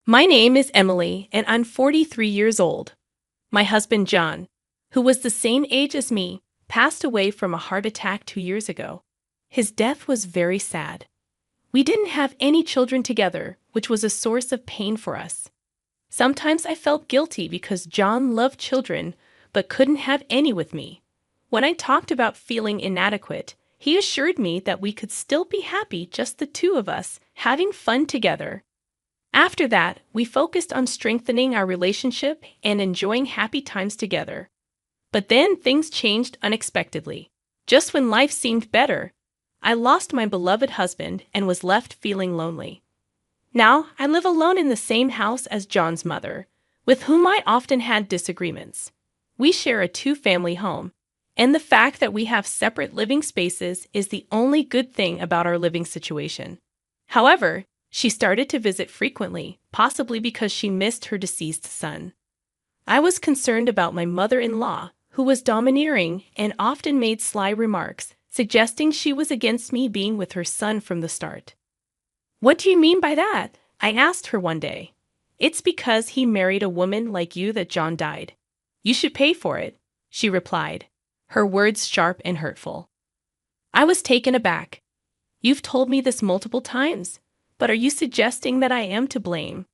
My name is Emily, and I'm 43 years old. My husband, John, who was the same age as me, passed away from a heart attack 2 years ago. His death was very sad. We didn't have any children together, which was a source of pain for us. Sometimes I felt guilty because John loved children but couldn't have any with me. When I talked about feeling inadequate, he assured me that we could still be happy, just the two of us, having fun together. After that, we focused on strengthening our relationship and enjoying happy times together. But then things changed unexpectedly. Just when life seemed better, I lost my beloved husband and was left feeling lonely. Now, I live alone in the same house as John's mother, with whom I often had disagreements. We share a two-family home, and the fact that we have separate living spaces is the only good thing about our living situation. However, she started to visit frequently, possibly because she missed her deceased son. I was concerned about my mother-in-law, who was domineering and often made sly remarks, suggesting she was against me being with her son from the start. "What do you mean by that?" I asked her one day. "It's because he married a woman like you that John died. You should pay for it," she replied, her words sharp and hurtful. I was taken aback. "You've told me this multiple times, but are you suggesting that I am to blame?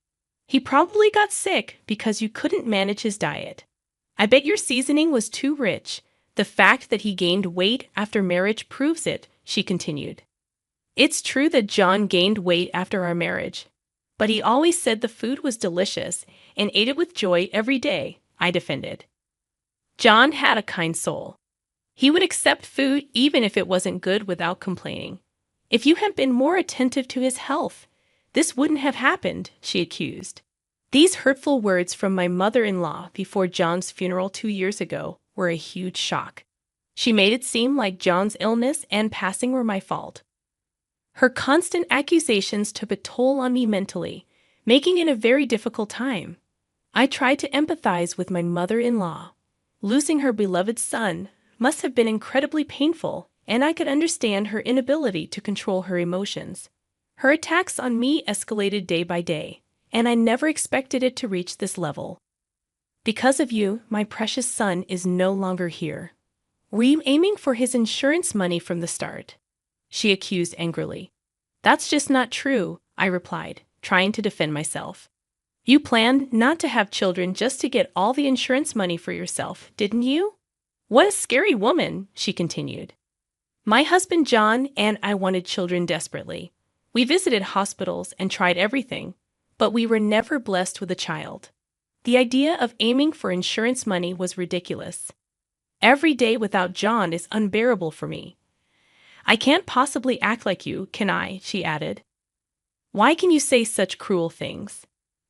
He probably got sick because you couldn't manage his diet. I bet your seasoning was too rich. The fact that he gained weight after marriage proves it," she continued. "It's true that John gained weight after our marriage, but he always said the food was delicious and ate it with joy every day," I defended. "John had a kind soul. He would accept food even if it wasn't good without complaining. If you had been more attentive to his health, this wouldn't have happened," she accused. These hurtful words from my mother-in-law before John's funeral 2 years ago were a huge shock. She made it seem like John's illness and passing were my fault. Her constant accusations took a toll on me mentally, making it a very difficult time. I tried to empathize with my mother-in-law. Losing her beloved son must have been incredibly painful, and I could understand her inability to control her emotions. Her attacks on me escalated day by day, and I never expected it to reach this level. "Because of you, my precious son is no longer here. Were you aiming for his insurance money from the start?" she accused angrily. "That's just not true," I replied, trying to defend myself. "You planned not to have children just to get all the insurance money for yourself, didn't you?" "What a scary woman," she continued. "My husband John and I wanted children desperately. We visited hospitals and tried everything, but we were never blessed with a child. The idea of aiming for insurance money was ridiculous. Every day without John is unbearable for me. I can't possibly act like you, can I?" she added. "Why can you say such cruel things?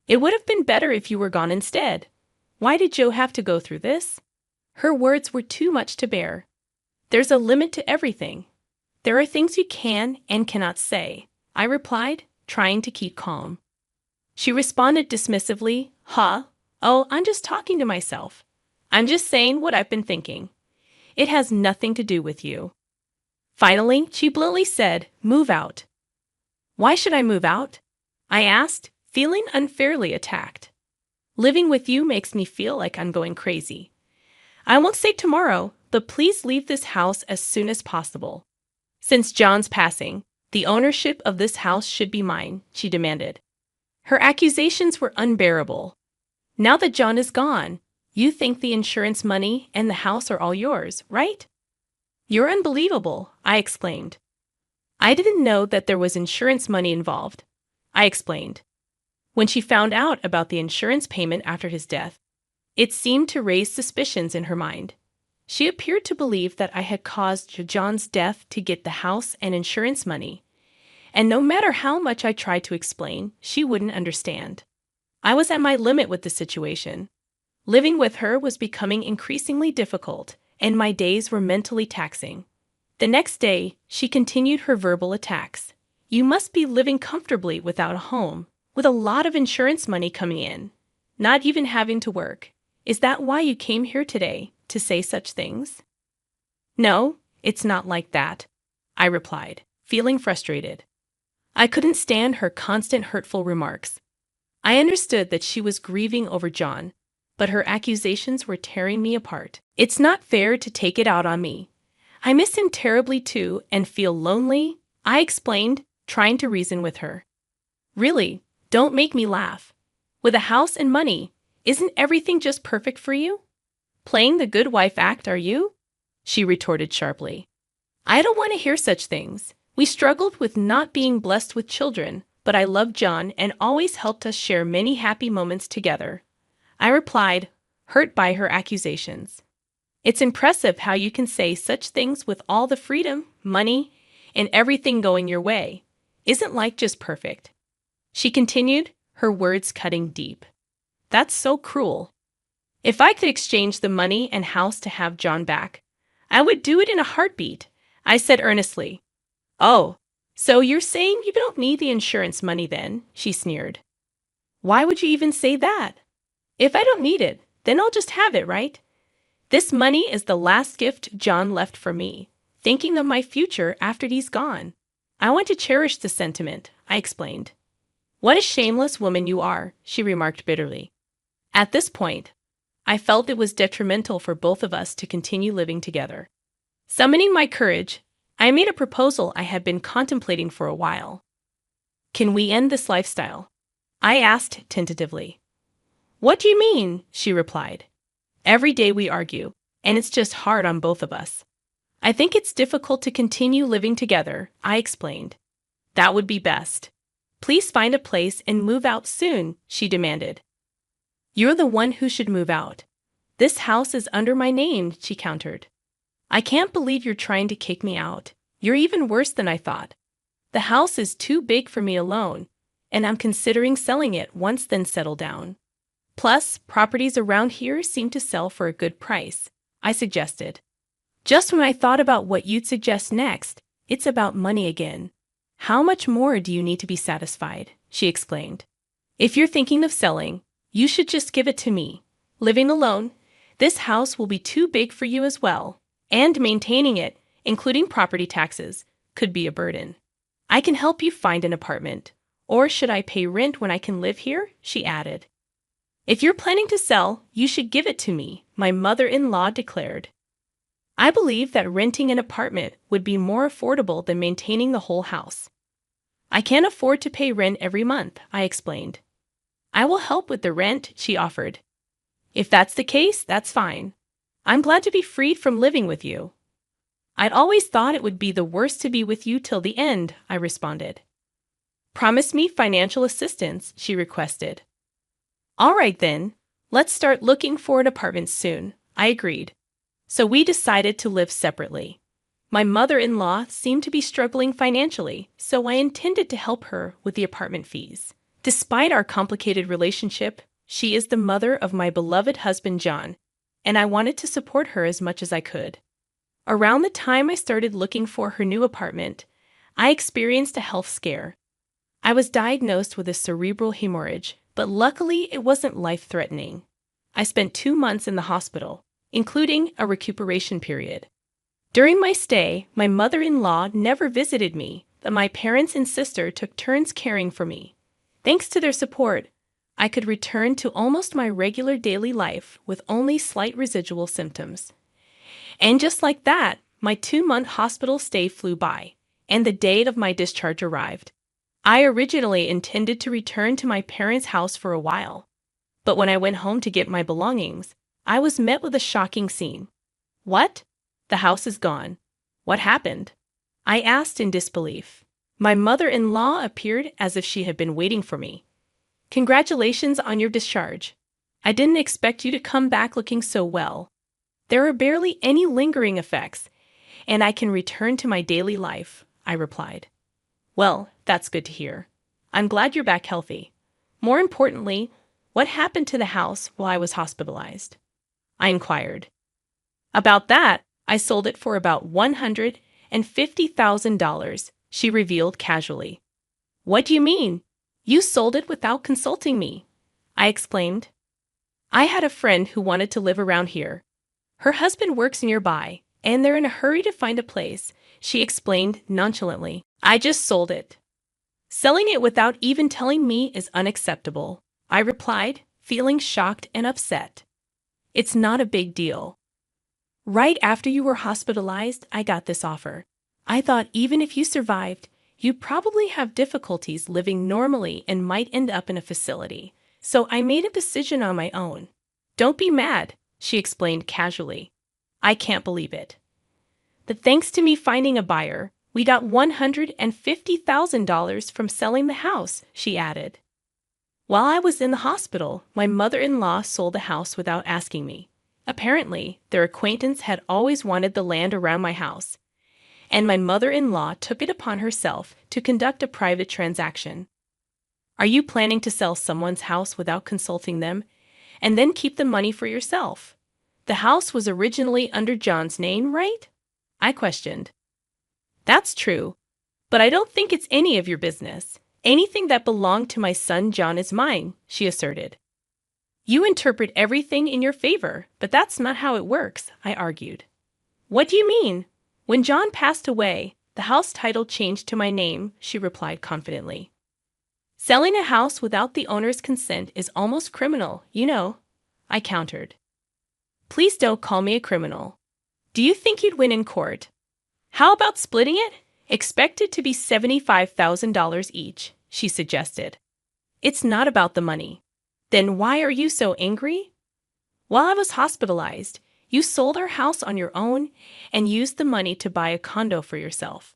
It would have been better if you were gone instead. Why did Joe have to go through this?" Her words were too much to bear. "There's a limit to everything. There are things you can and cannot say," I replied, trying to keep calm. She responded dismissively, "Huh? Oh, I'm just talking to myself. I'm just saying what I've been thinking. It has nothing to do with you." Finally, she bluntly said, "Move out." "Why should I move out?" I asked, feeling unfairly attacked. "Living with you makes me feel like I'm going crazy. I won't say tomorrow, but please leave this house as soon as possible. Since John's passing, the ownership of this house should be mine," she demanded. Her accusations were unbearable. "Now that John is gone, you think the insurance money and the house are all yours, right?" "You're unbelievable," I exclaimed. "I didn't know that there was insurance money involved," I explained. When she found out about the insurance payment after his death, it seemed to raise suspicions in her mind. She appeared to believe that I had caused John's death to get the house and insurance money, and no matter how much I tried to explain, she wouldn't understand. I was at my limit with the situation. Living with her was becoming increasingly difficult, and my days were mentally taxing. The next day, she continued her verbal attacks. "You must be living comfortably without a home, with a lot of insurance money coming in, not even having to work. Is that why you came here today, to say such things?" "No, it's not like that," I replied, feeling frustrated. I couldn't stand her constant hurtful remarks. I understood that she was grieving over John, but her accusations were tearing me apart. It's not fair to take it out on me. I miss him terribly too and feel lonely, I explained, trying to reason with her. Really, don't make me laugh. With a house and money, isn't everything just perfect for you? Playing the good wife act, are you? She retorted sharply. I don't want to hear such things. We struggled with not being blessed with children, but I loved John and always helped us share many happy moments together. I replied, hurt by her accusations. It's impressive how you can say such things with all the freedom, money, and everything going your way. Isn't life just perfect? She continued, her words cutting deep. That's so cruel. If I could exchange the money and house to have John back, I would do it in a heartbeat, I said earnestly. Oh, so you're saying you don't need the insurance money then, she sneered. Why would you even say that? If I don't need it, then I'll just have it, right? This money is the last gift John left for me, thinking of my future after he's gone. I want to cherish the sentiment, I explained. What a shameless woman you are, she remarked bitterly. At this point, I felt it was detrimental for both of us to continue living together. Summoning my courage, I made a proposal I had been contemplating for a while. Can we end this lifestyle? I asked tentatively. What do you mean? She replied. Every day we argue, and it's just hard on both of us. I think it's difficult to continue living together, I explained. That would be best. Please find a place and move out soon, she demanded. You're the one who should move out. This house is under my name, she countered. I can't believe you're trying to kick me out. You're even worse than I thought. The house is too big for me alone, and I'm considering selling it once then settle down. Plus, properties around here seem to sell for a good price, I suggested. Just when I thought about what you'd suggest next, it's about money again. How much more do you need to be satisfied? She explained. If you're thinking of selling, you should just give it to me. Living alone, this house will be too big for you as well, and maintaining it, including property taxes, could be a burden. I can help you find an apartment. Or should I pay rent when I can live here? She added. If you're planning to sell, you should give it to me, my mother-in-law declared. I believe that renting an apartment would be more affordable than maintaining the whole house. I can't afford to pay rent every month, I explained. I will help with the rent, she offered. If that's the case, that's fine. I'm glad to be freed from living with you. I'd always thought it would be the worst to be with you till the end, I responded. Promise me financial assistance, she requested. All right then, let's start looking for an apartment soon, I agreed. So we decided to live separately. My mother-in-law seemed to be struggling financially, so I intended to help her with the apartment fees. Despite our complicated relationship, she is the mother of my beloved husband John, and I wanted to support her as much as I could. Around the time I started looking for her new apartment, I experienced a health scare. I was diagnosed with a cerebral hemorrhage, but luckily it wasn't life-threatening. I spent 2 months in the hospital, including a recuperation period. During my stay, my mother-in-law never visited me, but my parents and sister took turns caring for me. Thanks to their support, I could return to almost my regular daily life with only slight residual symptoms. And just like that, my 2-month hospital stay flew by, and the date of my discharge arrived. I originally intended to return to my parents' house for a while, but when I went home to get my belongings, I was met with a shocking scene. What? The house is gone. What happened? I asked in disbelief. My mother-in-law appeared as if she had been waiting for me. Congratulations on your discharge. I didn't expect you to come back looking so well. There are barely any lingering effects, and I can return to my daily life, I replied. Well, that's good to hear. I'm glad you're back healthy. More importantly, what happened to the house while I was hospitalized? I inquired. About that, I sold it for about $150,000, she revealed casually. What do you mean? You sold it without consulting me, I exclaimed. I had a friend who wanted to live around here. Her husband works nearby, and they're in a hurry to find a place, she explained nonchalantly. I just sold it. Selling it without even telling me is unacceptable, I replied, feeling shocked and upset. It's not a big deal. Right after you were hospitalized, I got this offer. I thought even if you survived, you'd probably have difficulties living normally and might end up in a facility. So I made a decision on my own. Don't be mad, she explained casually. I can't believe it. But thanks to me finding a buyer, we got $150,000 from selling the house, she added. While I was in the hospital, my mother-in-law sold the house without asking me. Apparently, their acquaintance had always wanted the land around my house, and my mother-in-law took it upon herself to conduct a private transaction. Are you planning to sell someone's house without consulting them, and then keep the money for yourself? The house was originally under John's name, right? I questioned. That's true, but I don't think it's any of your business. Anything that belonged to my son John is mine, she asserted. You interpret everything in your favor, but that's not how it works, I argued. What do you mean? When John passed away, the house title changed to my name, she replied confidently. Selling a house without the owner's consent is almost criminal, you know, I countered. Please don't call me a criminal. Do you think you'd win in court? How about splitting it? Expect it to be $75,000 each, she suggested. It's not about the money. Then why are you so angry? While I was hospitalized, you sold our house on your own and used the money to buy a condo for yourself.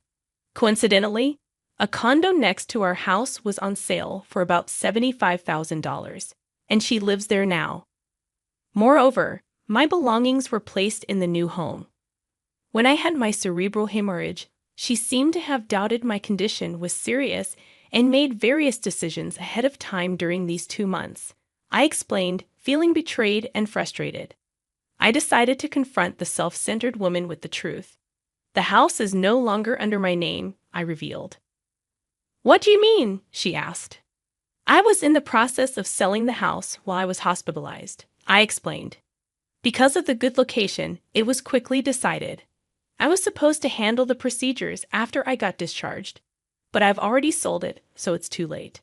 Coincidentally, a condo next to our house was on sale for about $75,000, and she lives there now. Moreover, my belongings were placed in the new home. When I had my cerebral hemorrhage, she seemed to have doubted my condition was serious and made various decisions ahead of time during these 2 months. I explained, feeling betrayed and frustrated. I decided to confront the self-centered woman with the truth. The house is no longer under my name, I revealed. What do you mean? She asked. I was in the process of selling the house while I was hospitalized, I explained. Because of the good location, it was quickly decided. I was supposed to handle the procedures after I got discharged, but I've already sold it, so it's too late.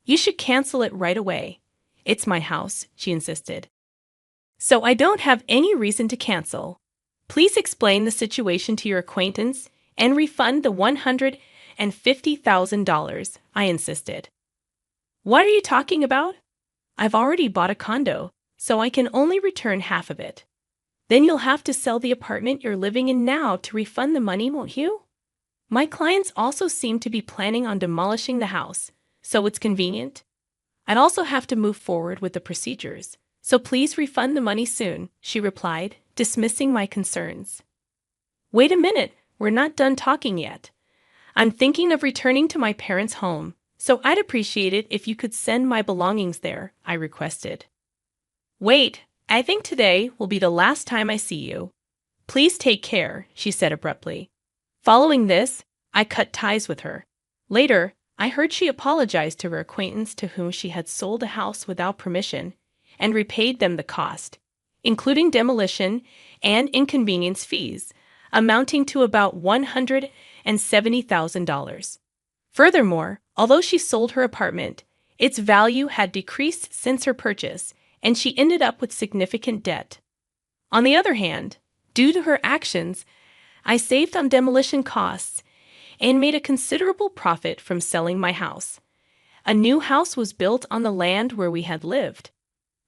You should cancel it right away. It's my house, she insisted. So I don't have any reason to cancel. Please explain the situation to your acquaintance and refund the $150,000, I insisted. What are you talking about? I've already bought a condo, so I can only return half of it. Then you'll have to sell the apartment you're living in now to refund the money, won't you? My clients also seem to be planning on demolishing the house, so it's convenient. I'd also have to move forward with the procedures, so please refund the money soon, she replied, dismissing my concerns. Wait a minute, we're not done talking yet. I'm thinking of returning to my parents' home, so I'd appreciate it if you could send my belongings there, I requested. Wait, I think today will be the last time I see you. Please take care, she said abruptly. Following this, I cut ties with her. Later, I heard she apologized to her acquaintance to whom she had sold a house without permission and repaid them the cost, including demolition and inconvenience fees, amounting to about $170,000. Furthermore, although she sold her apartment, its value had decreased since her purchase, and she ended up with significant debt. On the other hand, due to her actions, I saved on demolition costs and made a considerable profit from selling my house. A new house was built on the land where we had lived.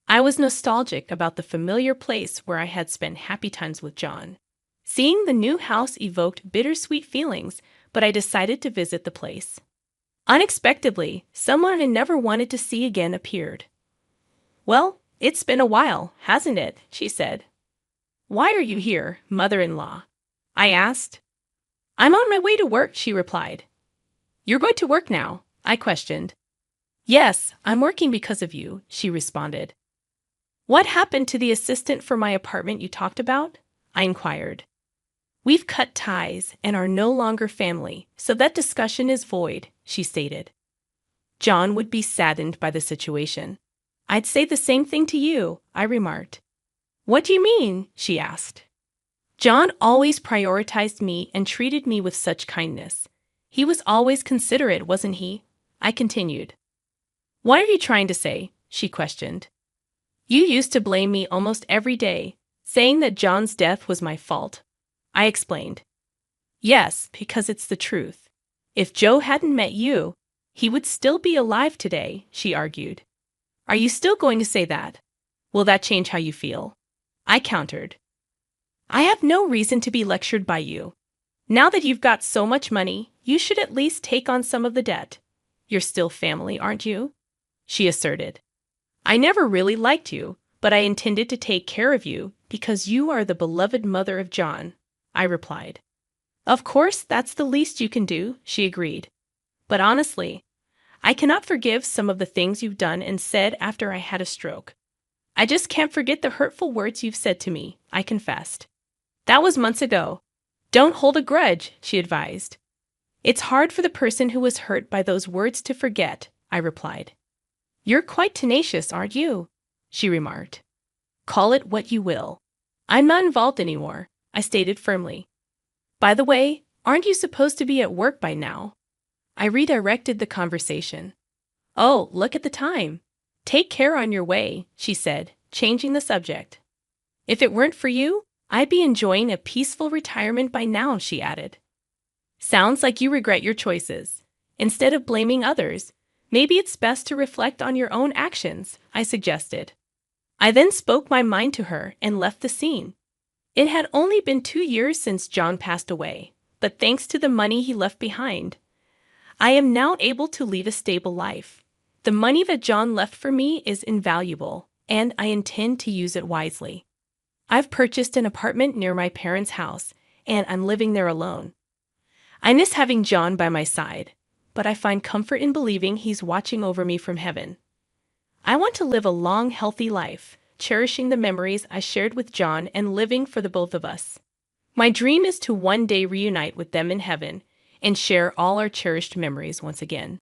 I was nostalgic about the familiar place where I had spent happy times with John. Seeing the new house evoked bittersweet feelings, but I decided to visit the place. Unexpectedly, someone I never wanted to see again appeared. Well, it's been a while, hasn't it? She said. Why are you here, mother-in-law? I asked. I'm on my way to work, she replied. You're going to work now? I questioned. Yes, I'm working because of you, she responded. What happened to the assistant for my apartment you talked about? I inquired. We've cut ties and are no longer family, so that discussion is void, she stated. John would be saddened by the situation. I'd say the same thing to you, I remarked. What do you mean? She asked. John always prioritized me and treated me with such kindness. He was always considerate, wasn't he? I continued. What are you trying to say? she questioned. You used to blame me almost every day, saying that John's death was my fault. I explained. Yes, because it's the truth. If Joe hadn't met you, he would still be alive today, she argued. Are you still going to say that? Will that change how you feel? I countered. I have no reason to be lectured by you. Now that you've got so much money, you should at least take on some of the debt. You're still family, aren't you? She asserted. I never really liked you, but I intended to take care of you because you are the beloved mother of John, I replied. Of course, that's the least you can do, she agreed. But honestly, I cannot forgive some of the things you've done and said after I had a stroke. I just can't forget the hurtful words you've said to me, I confessed. That was months ago. Don't hold a grudge, she advised. It's hard for the person who was hurt by those words to forget, I replied. You're quite tenacious, aren't you? She remarked. Call it what you will. I'm not involved anymore, I stated firmly. By the way, aren't you supposed to be at work by now? I redirected the conversation. Oh, look at the time. Take care on your way, she said, changing the subject. If it weren't for you, I'd be enjoying a peaceful retirement by now, she added. Sounds like you regret your choices. Instead of blaming others, maybe it's best to reflect on your own actions, I suggested. I then spoke my mind to her and left the scene. It had only been 2 years since John passed away, but thanks to the money he left behind, I am now able to lead a stable life. The money that John left for me is invaluable, and I intend to use it wisely. I've purchased an apartment near my parents' house, and I'm living there alone. I miss having John by my side, but I find comfort in believing he's watching over me from heaven. I want to live a long, healthy life, cherishing the memories I shared with John and living for the both of us. My dream is to one day reunite with them in heaven and share all our cherished memories once again.